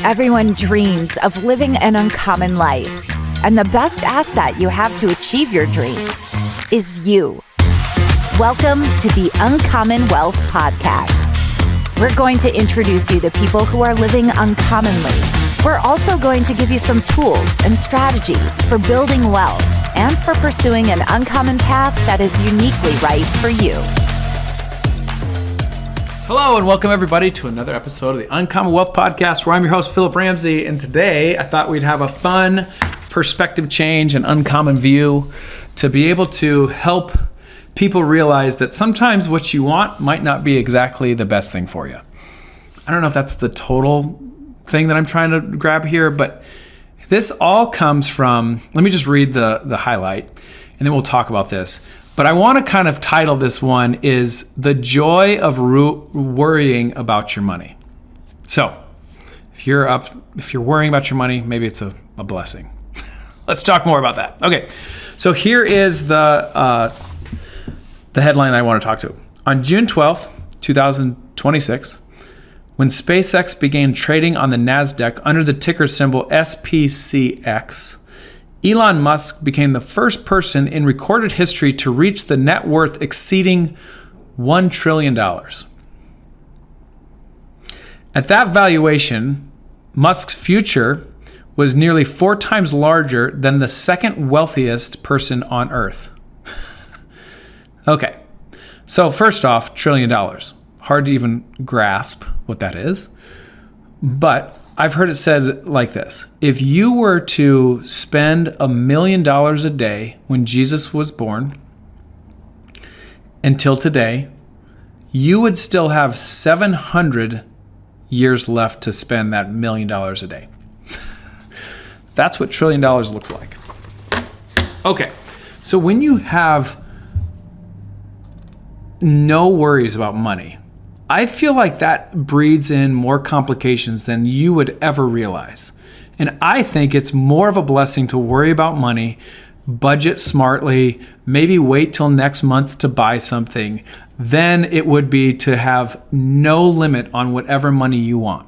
Everyone dreams of living an uncommon life, and the best asset you have to achieve your dreams is you. Welcome to the Uncommon Wealth Podcast. We're going to introduce you to people who are living uncommonly. We're also going to give you some tools and strategies for building wealth and for pursuing an uncommon path that is uniquely right for you. Hello and welcome everybody to another episode of the Uncommon Wealth Podcast, where I'm your host, Phillip Ramsey, and today I thought we'd have a fun perspective change and uncommon view to be able to help people realize that sometimes what you want might not be exactly the best thing for you. I don't know if that's the total thing that I'm trying to grab here, but this all comes from, let me just read the highlight and then we'll talk about this. But I want to kind of title this one is The Joy of Worrying About Your Money. So if you're worrying about your money, maybe it's a blessing. Let's talk more about that. Okay, so here is the headline I want to talk to. On June 12th, 2026, when SpaceX began trading on the NASDAQ under the ticker symbol SPCX, Elon Musk became the first person in recorded history to reach the net worth exceeding $1 trillion. At that valuation, Musk's future was nearly 4 times larger than the second wealthiest person on Earth. Okay, so first off, $1 trillion. Hard to even grasp what that is, but I've heard it said like this: if you were to spend $1 million a day when Jesus was born until today, you would still have 700 years left to spend that $1 million a day. That's what $1 trillion looks like. Okay, so when you have no worries about money, I feel like that breeds in more complications than you would ever realize. And I think it's more of a blessing to worry about money, budget smartly, maybe wait till next month to buy something, than it would be to have no limit on whatever money you want.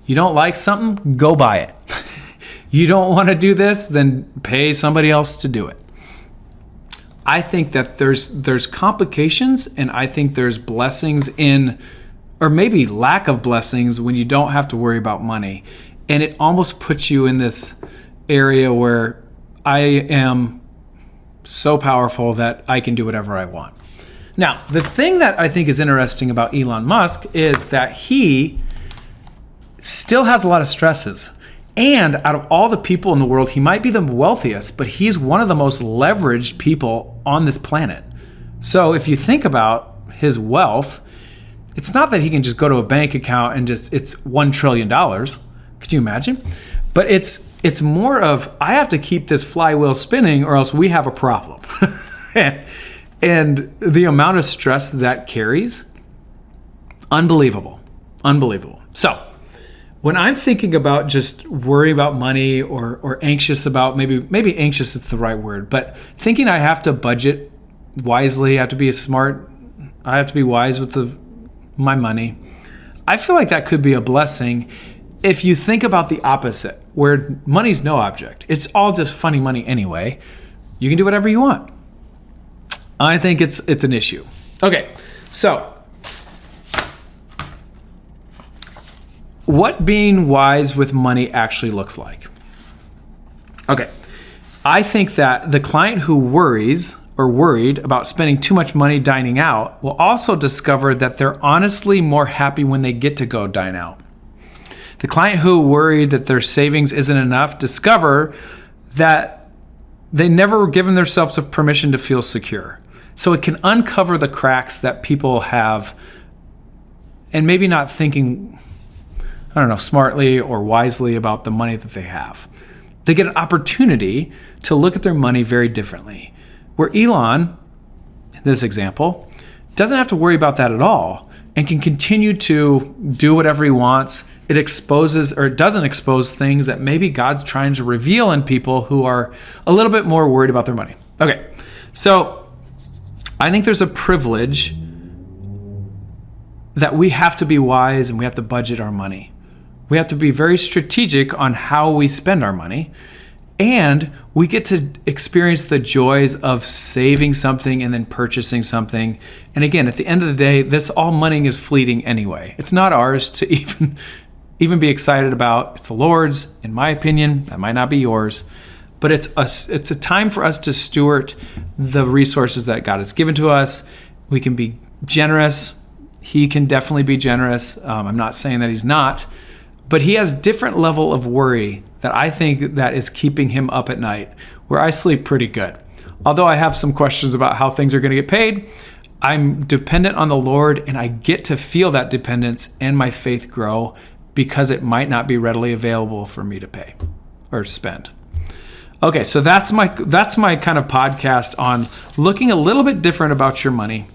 You don't like something, go buy it. You don't want to do this, then pay somebody else to do it. I think that there's complications, and I think there's blessings in, or maybe lack of blessings, when you don't have to worry about money. And it almost puts you in this area where I am so powerful that I can do whatever I want. Now, the thing that I think is interesting about Elon Musk is that he still has a lot of stresses. And out of all the people in the world, he might be the wealthiest, but he's one of the most leveraged people on this planet. So if you think about his wealth, it's not that he can just go to a bank account and it's $1 trillion. Could you imagine? But it's more of, I have to keep this flywheel spinning or else we have a problem. And the amount of stress that carries, unbelievable. So when I'm thinking about just worry about money or anxious about, maybe anxious is the right word, but thinking I have to budget wisely, I have to be wise with my money, I feel like that could be a blessing if you think about the opposite, where money's no object. It's all just funny money anyway. You can do whatever you want. I think it's an issue. Okay, so what being wise with money actually looks like. Okay, I think that the client who worries or worried about spending too much money dining out will also discover that they're honestly more happy when they get to go dine out. The client who worried that their savings isn't enough discover that they never were given themselves permission to feel secure. So it can uncover the cracks that people have and maybe not thinking, smartly or wisely about the money that they have. They get an opportunity to look at their money very differently. Where Elon, in this example, doesn't have to worry about that at all and can continue to do whatever he wants. It doesn't expose things that maybe God's trying to reveal in people who are a little bit more worried about their money. Okay, so I think there's a privilege that we have to be wise and we have to budget our money. We have to be very strategic on how we spend our money. And we get to experience the joys of saving something and then purchasing something. And again, at the end of the day, this all money is fleeting anyway. It's not ours to even be excited about. It's the Lord's, in my opinion. That might not be yours. But it's a time for us to steward the resources that God has given to us. We can be generous. He can definitely be generous. I'm not saying that he's not. But he has different level of worry that I think that is keeping him up at night, where I sleep pretty good. Although I have some questions about how things are going to get paid, I'm dependent on the Lord, and I get to feel that dependence and my faith grow because it might not be readily available for me to pay or spend. Okay, so that's my kind of podcast on looking a little bit different about your money.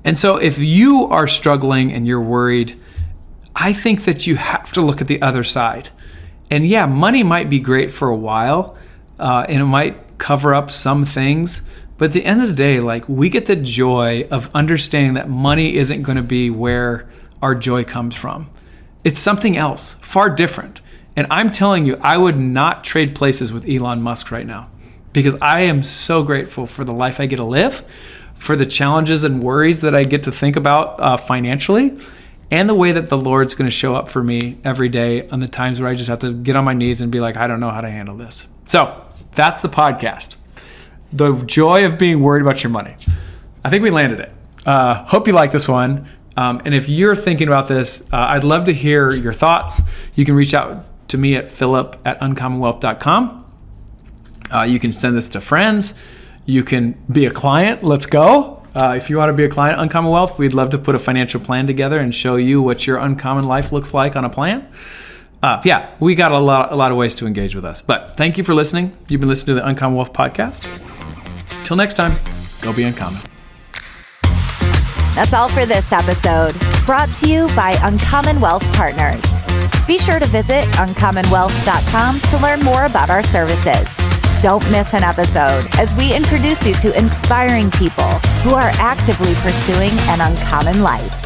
And so if you are struggling and you're worried, I think that you have to look at the other side. And yeah, money might be great for a while, and it might cover up some things. But at the end of the day, like, we get the joy of understanding that money isn't going to be where our joy comes from. It's something else, far different. And I'm telling you, I would not trade places with Elon Musk right now, because I am so grateful for the life I get to live, for the challenges and worries that I get to think about financially, and the way that the Lord's going to show up for me every day on the times where I just have to get on my knees and be like, I don't know how to handle this. So that's the podcast. The joy of being worried about your money. I think we landed it. Hope you like this one. And if you're thinking about this, I'd love to hear your thoughts. You can reach out to me at phillip@uncommonwealth.com. You can send this to friends. You can be a client. Let's go. If you want to be a client at Uncommon Wealth, we'd love to put a financial plan together and show you what your uncommon life looks like on a plan. We got a lot of ways to engage with us. But thank you for listening. You've been listening to the Uncommon Wealth podcast. Till next time, go be uncommon. That's all for this episode, brought to you by Uncommon Wealth Partners. Be sure to visit uncommonwealth.com to learn more about our services. Don't miss an episode as we introduce you to inspiring people who are actively pursuing an uncommon life.